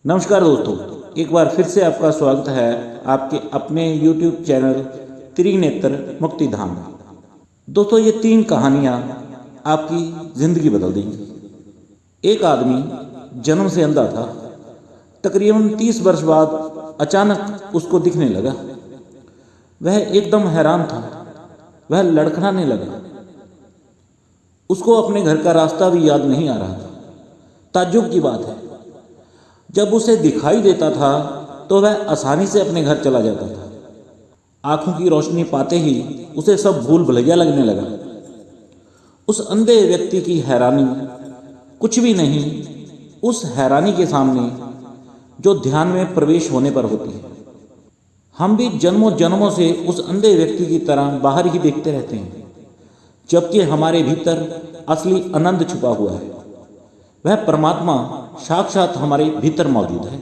नमस्कार दोस्तों, एक बार फिर से आपका स्वागत है आपके अपने YouTube चैनल त्रिनेत्र मुक्तिधाम में। दोस्तों, ये 3 कहानियाँ आपकी ज़िंदगी बदल देंगी। एक आदमी जन्म से अंधा था। तकरीबन 30 वर्ष बाद अचानक उसको दिखने लगा। वह एकदम हैरान था। वह लड़खड़ाने लगा। उसको अपने घर का रास्ता भी याद नहीं आ रहा था। ताज्जुब की बात है, जब उसे दिखाई देता था तो वह आसानी से अपने घर चला जाता था। आंखों की रोशनी पाते ही उसे सब भूल भुलैया लगने लगा। उस अंधे व्यक्ति की हैरानी कुछ भी नहीं उस हैरानी के सामने जो ध्यान में प्रवेश होने पर होती है। हम भी जन्मों जन्मों से उस अंधे व्यक्ति की तरह बाहर ही देखते रहते हैं, जबकि हमारे भीतर असली आनंद छुपा हुआ है। वह परमात्मा साक्षात हमारे भीतर मौजूद है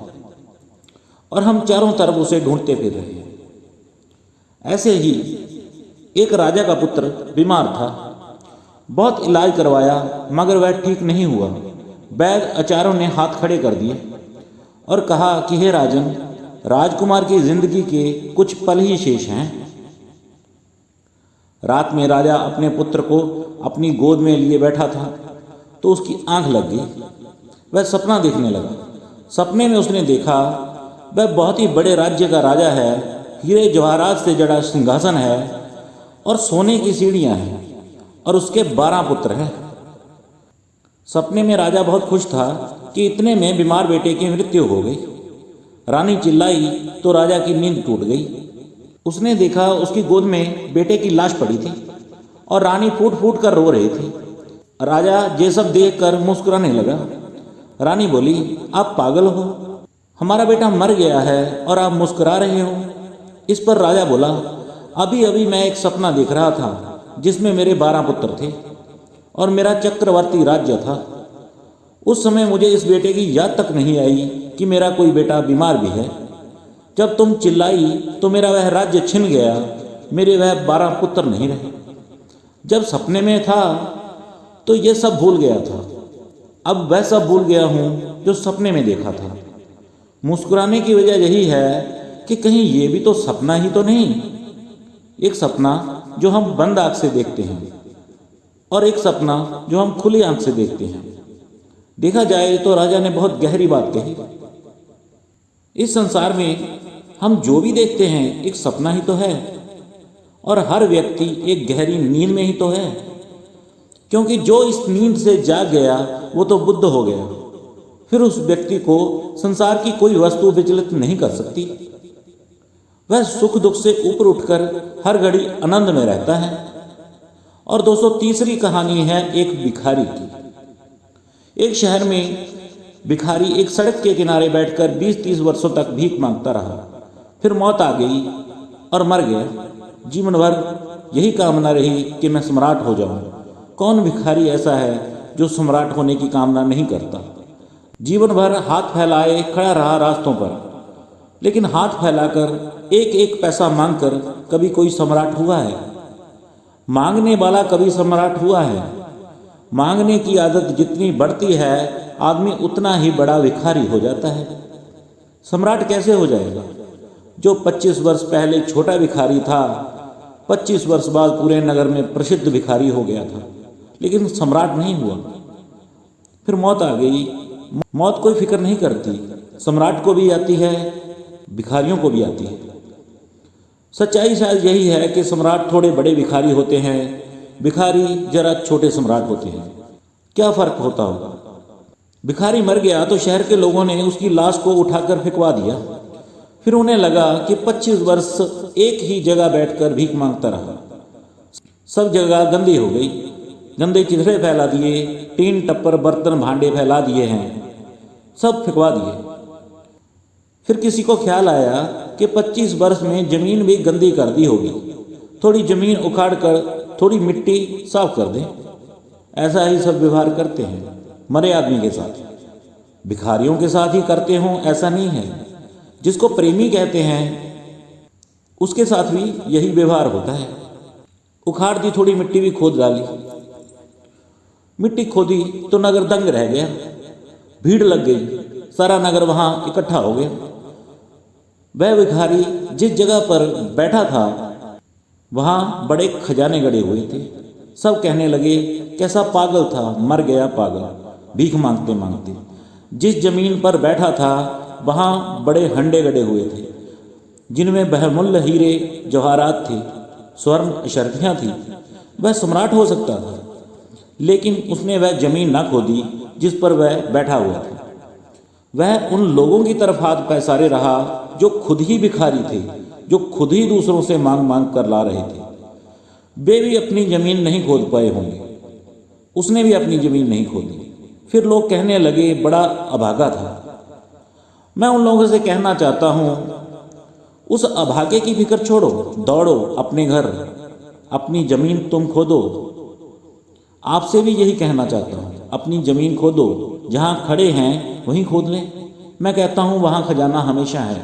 और हम चारों तरफ उसे ढूंढते फिर रहे हैं। ऐसे ही एक राजा का पुत्र बीमार था। बहुत इलाज करवाया मगर वह ठीक नहीं हुआ। वैद्य आचार्यों ने हाथ खड़े कर दिए और कहा कि हे राजन, राजकुमार की जिंदगी के कुछ पल ही शेष हैं। रात में राजा अपने पुत्र को अपनी गोद में लिए बैठा था तो उसकी आंख लग गई। वह सपना देखने लगा। सपने में उसने देखा वह बहुत ही बड़े राज्य का राजा है। हीरे जवाहरात से जड़ा सिंहासन है और सोने की सीढ़ियां हैं और उसके 12 पुत्र हैं। सपने में राजा बहुत खुश था कि इतने में बीमार बेटे की मृत्यु हो गई। रानी चिल्लाई तो राजा की नींद टूट गई। उसने देखा उसकी गोद में बेटे की लाश पड़ी थी और रानी फूट फूट कर रो रही थी। राजा ये सब देख कर मुस्कुराने लगा। रानी बोली, आप पागल हो? हमारा बेटा मर गया है और आप मुस्कुरा रहे हो। इस पर राजा बोला, अभी अभी मैं एक सपना देख रहा था जिसमें मेरे 12 पुत्र थे और मेरा चक्रवर्ती राज्य था। उस समय मुझे इस बेटे की याद तक नहीं आई कि मेरा कोई बेटा बीमार भी है। जब तुम चिल्लाई तो मेरा वह राज्य छिन गया। मेरे वह 12 पुत्र नहीं रहे। जब सपने में था तो ये सब भूल गया था। अब वह सब भूल गया हूँ जो सपने में देखा था। मुस्कुराने की वजह यही है कि कहीं ये भी तो सपना ही तो नहीं। एक सपना जो हम बंद आंख से देखते हैं और एक सपना जो हम खुली आंख से देखते हैं। देखा जाए तो राजा ने बहुत गहरी बात कही। इस संसार में हम जो भी देखते हैं एक सपना ही तो है और हर व्यक्ति एक गहरी नींद में ही तो है, क्योंकि जो इस नींद से जाग गया वो तो बुद्ध हो गया। फिर उस व्यक्ति को संसार की कोई वस्तु विचलित नहीं कर सकती। वह सुख दुख से ऊपर उठकर हर घड़ी आनंद में रहता है। और 203री कहानी है एक भिखारी की। एक शहर में भिखारी एक सड़क के किनारे बैठकर 20-30 वर्षों तक भीख मांगता रहा। फिर मौत आ गई और मर गया। जीवन भर यही कामना रही कि मैं सम्राट हो जाऊं। कौन भिखारी ऐसा है जो सम्राट होने की कामना नहीं करता? जीवन भर हाथ फैलाए खड़ा रहा रास्तों पर, लेकिन हाथ फैलाकर एक एक पैसा मांगकर कभी कोई सम्राट हुआ है? मांगने वाला कभी सम्राट हुआ है? मांगने की आदत जितनी बढ़ती है आदमी उतना ही बड़ा भिखारी हो जाता है। सम्राट कैसे हो जाएगा? जो 25 वर्ष पहले छोटा भिखारी था 25 वर्ष बाद पूरे नगर में प्रसिद्ध भिखारी हो गया था, लेकिन सम्राट नहीं हुआ। फिर मौत आ गई। मौत कोई फिक्र नहीं करती। सम्राट को भी आती है, भिखारियों को भी आती है। सच्चाई शायद यही है कि सम्राट थोड़े बड़े भिखारी होते हैं, भिखारी जरा छोटे सम्राट होते हैं। क्या फर्क होता होगा? भिखारी मर गया तो शहर के लोगों ने उसकी लाश को उठाकर फेंकवा दिया। फिर उन्हें लगा कि 25 वर्ष एक ही जगह बैठकर भीख मांगता रहा। सब जगह गंदी हो गई। गंदे चिथड़े फैला दिए, टीन टप्पर बर्तन भांडे फैला दिए हैं, सब फेंकवा दिए। फिर किसी को ख्याल आया कि 25 वर्ष में जमीन भी गंदी कर दी होगी। थोड़ी जमीन उखाड़ कर थोड़ी मिट्टी साफ कर दें। ऐसा ही सब व्यवहार करते हैं मरे आदमी के साथ। भिखारियों के साथ ही करते हों ऐसा नहीं है। जिसको प्रेमी कहते हैं उसके साथ भी यही व्यवहार होता है। उखाड़ दी, थोड़ी मिट्टी भी खोद डाली। मिट्टी खोदी तो नगर दंग रह गया। भीड़ लग गई। सारा नगर वहाँ इकट्ठा हो गया। वह भिखारी जिस जगह पर बैठा था वहाँ बड़े खजाने गड़े हुए थे। सब कहने लगे कैसा पागल था, मर गया पागल, भीख मांगते मांगते। जिस जमीन पर बैठा था वहाँ बड़े हंडे गड़े हुए थे जिनमें बहमुल्ल हीरे जवाहरात थे, स्वर्ण अशर्फियाँ थी। वह सम्राट हो सकता था, लेकिन उसने वह जमीन ना खोदी जिस पर वह बैठा हुआ था। वह उन लोगों की तरफ हाथ पैसारे रहा जो खुद ही भिखारी थे, जो खुद ही दूसरों से मांग मांग कर ला रहे थे। वे भी अपनी जमीन नहीं खोद पाए होंगे, उसने भी अपनी जमीन नहीं खोदी। फिर लोग कहने लगे बड़ा अभागा था। मैं उन लोगों से कहना चाहता हूँ, उस अभागे की फिक्र छोड़ो, दौड़ो अपने घर, अपनी ज़मीन तुम खोदो। आपसे भी यही कहना चाहता हूँ, अपनी ज़मीन खोदो, जहाँ खड़े हैं वहीं खोद लें। मैं कहता हूँ वहाँ खजाना हमेशा है।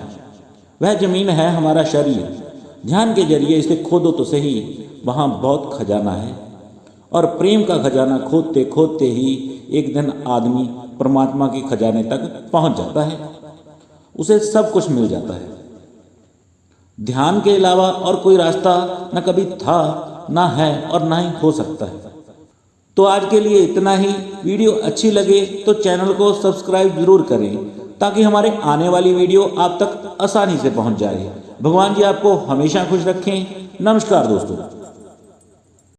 वह ज़मीन है हमारा शरीर, ध्यान के जरिए इसे खोदो तो सही, वहाँ बहुत खजाना है। और प्रेम का खजाना खोदते खोदते ही एक दिन आदमी परमात्मा के खजाने तक पहुँच जाता है, उसे सब कुछ मिल जाता है। ध्यान के अलावा और कोई रास्ता न कभी था, ना है और ना ही हो सकता है। तो आज के लिए इतना ही। वीडियो अच्छी लगे तो चैनल को सब्सक्राइब जरूर करें ताकि हमारे आने वाली वीडियो आप तक आसानी से पहुंच जाए। भगवान जी आपको हमेशा खुश रखें। नमस्कार दोस्तों।